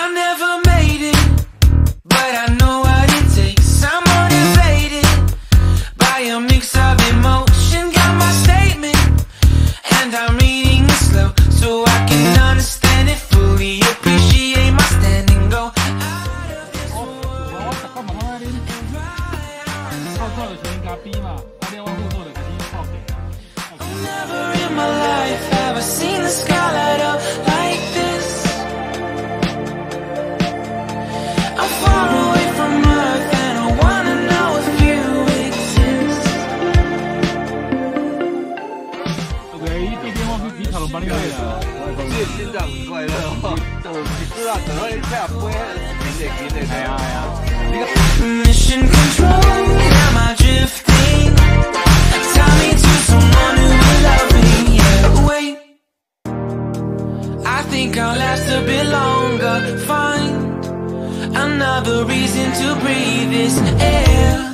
I never made it, but I know what it takes. I'm motivated by a mix of emotion. Got my statement, and I'm reading it slow so I can understand it fully. Appreciate my standing, go out of this world. Never in my life have I seen the sky light up like this. I'm far away from Earth and I wanna know if you exist. 这电话是皮卡龙帮你买的。这心脏很快乐哦，就知道等会一下不会紧的。系啊。 Mission control, am I drifting? Tie me to someone who will love me, yeah, wait. I think I'll last a bit longer. Find another reason to breathe this air.